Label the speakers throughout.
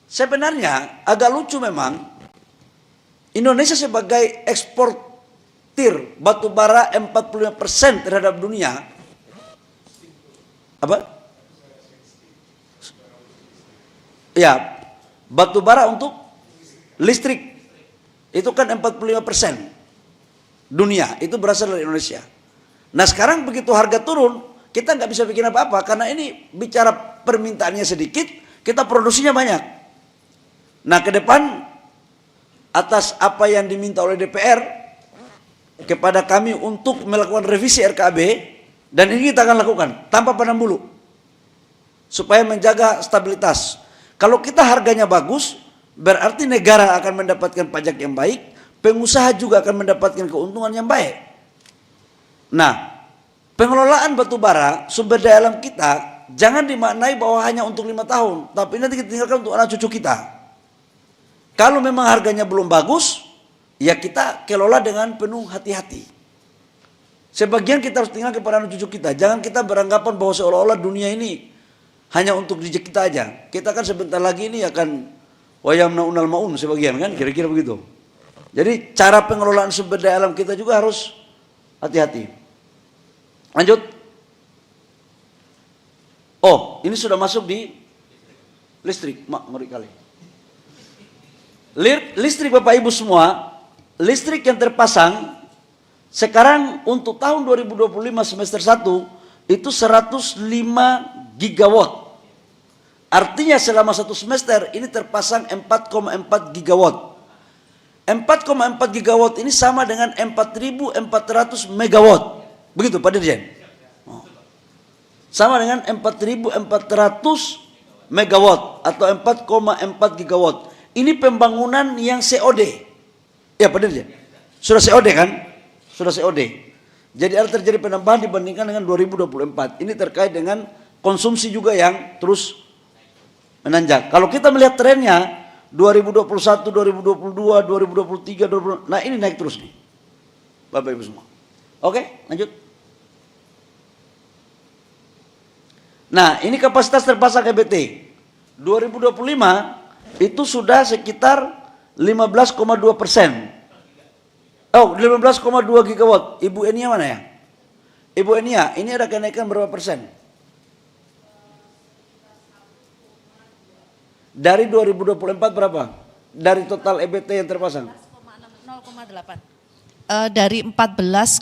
Speaker 1: Sebenarnya agak lucu memang, Indonesia sebagai eksportir batu bara 45% terhadap dunia. Apa? Ya, batu bara untuk listrik itu kan 45% dunia, itu berasal dari Indonesia. Nah sekarang begitu harga turun, kita nggak bisa bikin apa-apa karena ini bicara permintaannya sedikit, kita produksinya banyak. Nah ke depan atas apa yang diminta oleh DPR kepada kami untuk melakukan revisi RKAB, dan ini kita akan lakukan tanpa pandang bulu supaya menjaga stabilitas. Kalau kita harganya bagus, berarti negara akan mendapatkan pajak yang baik, pengusaha juga akan mendapatkan keuntungan yang baik. Nah, pengelolaan batu bara sumber daya alam kita jangan dimaknai bahwa hanya untuk 5 tahun, tapi nanti kita tinggalkan untuk anak cucu kita. Kalau memang harganya belum bagus, ya kita kelola dengan penuh hati-hati. Sebagian kita harus tinggal kepada anak cucu kita. Jangan kita beranggapan bahwa seolah-olah dunia ini hanya untuk diri kita aja. Kita kan sebentar lagi ini akan wayamnaunal maun sebagian kan, kira-kira begitu. Jadi cara pengelolaan sumber daya alam kita juga harus hati-hati. Lanjut. Oh, ini sudah masuk di listrik. Ngeri kali. Listrik Bapak Ibu semua, listrik yang terpasang sekarang untuk tahun 2025 semester 1 itu 105 gigawatt. Artinya selama satu semester ini terpasang 4,4 gigawatt. 4,4 gigawatt ini sama dengan 4.400 megawatt. Begitu Pak Dirjen? Oh. Sama dengan 4.400 megawatt atau 4,4 gigawatt. Ini pembangunan yang COD. Ya Pak Dirjen? Sudah COD kan? Sudah COD. Jadi ada terjadi penambahan dibandingkan dengan 2024. Ini terkait dengan konsumsi juga yang terus menanjak. Kalau kita melihat trennya 2021, 2022, 2023, 2024, nah ini naik terus nih. Bapak Ibu semua. Oke, lanjut. Nah, ini kapasitas terpasang EBT. 2025 itu sudah sekitar 15,2%. Oh, 15,2 gigawatt. Ibu Enia mana ya? Ibu Enia, ini ada kenaikan berapa persen? Dari 2024 berapa? Dari total EBT yang terpasang?
Speaker 2: 0,8. Dari 14,68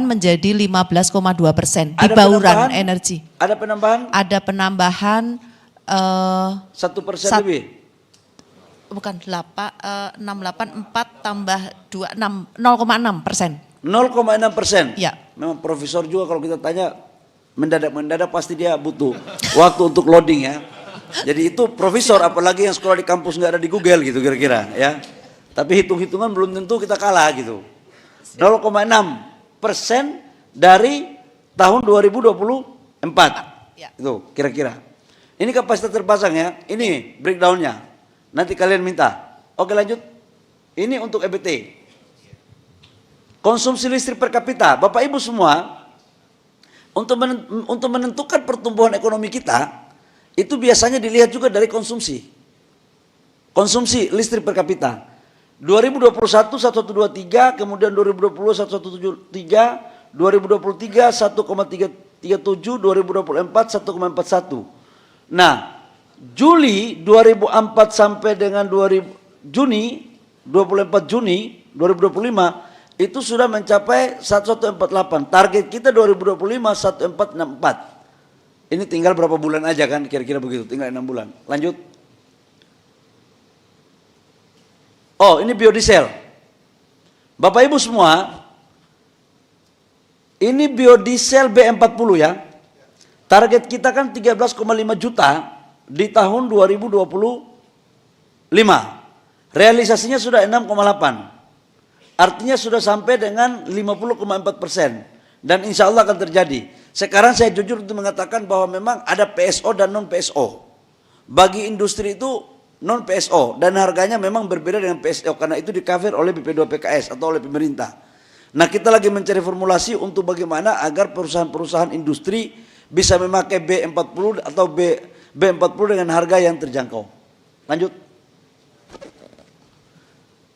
Speaker 2: menjadi 15,2% di bauran energi.
Speaker 1: Ada penambahan?
Speaker 2: Ada penambahan
Speaker 1: 1% lebih?
Speaker 2: Bukan 684 tambah 0,6%.
Speaker 1: 0,6%?
Speaker 2: Ya.
Speaker 1: Memang profesor juga kalau kita tanya mendadak pasti dia butuh waktu untuk loading ya. Jadi itu profesor, apalagi yang sekolah di kampus nggak ada di Google gitu kira-kira ya. Tapi hitung-hitungan belum tentu kita kalah gitu. 0,6% dari tahun 2024.
Speaker 2: Ya.
Speaker 1: Itu kira-kira. Ini kapasitas terpasang ya. Ini breakdownnya. Nanti kalian minta. Oke lanjut. Ini untuk EBT. Konsumsi listrik per kapita. Bapak Ibu semua, untuk menentukan pertumbuhan ekonomi kita, itu biasanya dilihat juga dari konsumsi. Konsumsi listrik per kapita. 2021 1123, kemudian 2020 1173, 2023 1,37, 2024 1,41. Nah, Juli 2004 sampai dengan Juni 24 Juni 2025 itu sudah mencapai 1148. Target kita 2025 1464. Ini tinggal berapa bulan aja kan, kira-kira begitu, tinggal 6 bulan. Lanjut. Oh, ini biodiesel. Bapak Ibu semua, ini biodiesel B40 ya. Target kita kan 13,5 juta di tahun 2025. Realisasinya sudah 6,8. Artinya sudah sampai dengan 50,4%. Dan insya Allah akan terjadi. Sekarang saya jujur untuk mengatakan bahwa memang ada PSO dan non PSO. Bagi industri itu non PSO dan harganya memang berbeda dengan PSO karena itu di-cover oleh BP2PKS atau oleh pemerintah. Nah, kita lagi mencari formulasi untuk bagaimana agar perusahaan-perusahaan industri bisa memakai B40 atau B40 dengan harga yang terjangkau. Lanjut.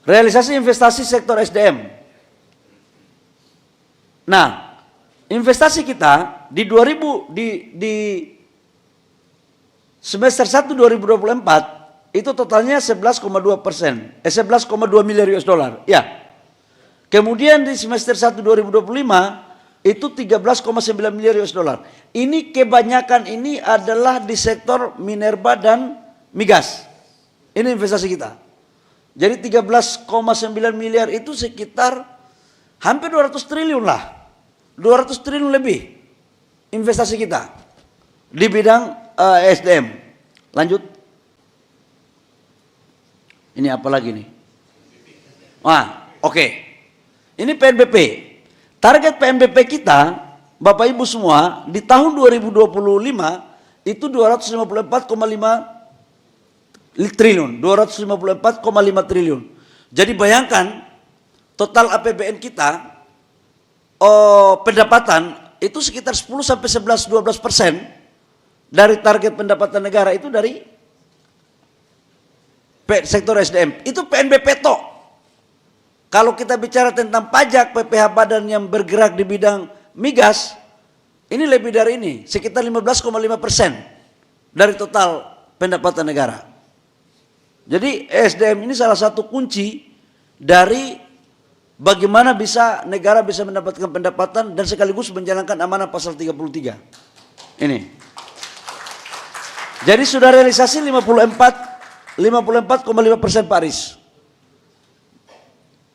Speaker 1: Realisasi investasi sektor SDM. Nah, investasi kita di semester 1 2024 itu totalnya 11,2%, 11,2 miliar US dollar. Ya. Kemudian di semester 1 2025 itu 13,9 miliar US dollar. Ini kebanyakan ini adalah di sektor minerba dan migas. Ini investasi kita. Jadi 13,9 miliar itu sekitar hampir 200 triliun lah. 200 triliun lebih investasi kita di bidang SDM. Lanjut. Ini apa lagi nih? Oke. Ini PNBP. Target PNBP kita, Bapak Ibu semua, di tahun 2025 itu 254,5 triliun, 254,5 triliun. Jadi bayangkan total APBN kita pendapatan itu sekitar 10 sampai 11-12% dari target pendapatan negara itu dari sektor SDM. Itu PNBP toh. Kalau kita bicara tentang pajak PPh badan yang bergerak di bidang migas, ini lebih dari ini, sekitar 15,5% dari total pendapatan negara. Jadi SDM ini salah satu kunci dari bagaimana bisa negara bisa mendapatkan pendapatan dan sekaligus menjalankan amanah pasal 33. Ini. Jadi sudah realisasi 54,5% Paris.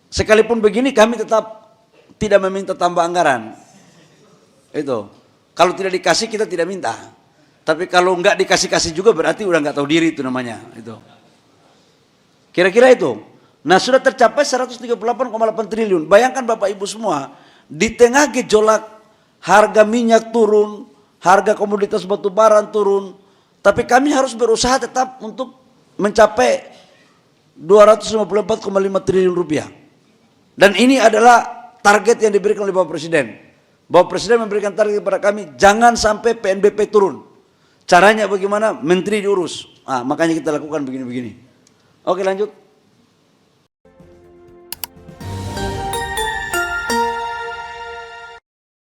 Speaker 1: Sekalipun begini kami tetap tidak meminta tambah anggaran. Itu. Kalau tidak dikasih kita tidak minta. Tapi kalau enggak dikasih-kasih juga berarti udah enggak tahu diri itu namanya. Itu. Kira-kira itu. Nah sudah tercapai 138,8 triliun. Bayangkan Bapak Ibu semua, di tengah gejolak harga minyak turun, harga komoditas batu bara turun, tapi kami harus berusaha tetap untuk mencapai 254,5 triliun rupiah. Dan ini adalah target yang diberikan oleh Bapak Presiden. Bapak Presiden memberikan target kepada kami, jangan sampai PNBP turun. Caranya bagaimana? Menteri diurus. Makanya kita lakukan begini-begini. Oke lanjut.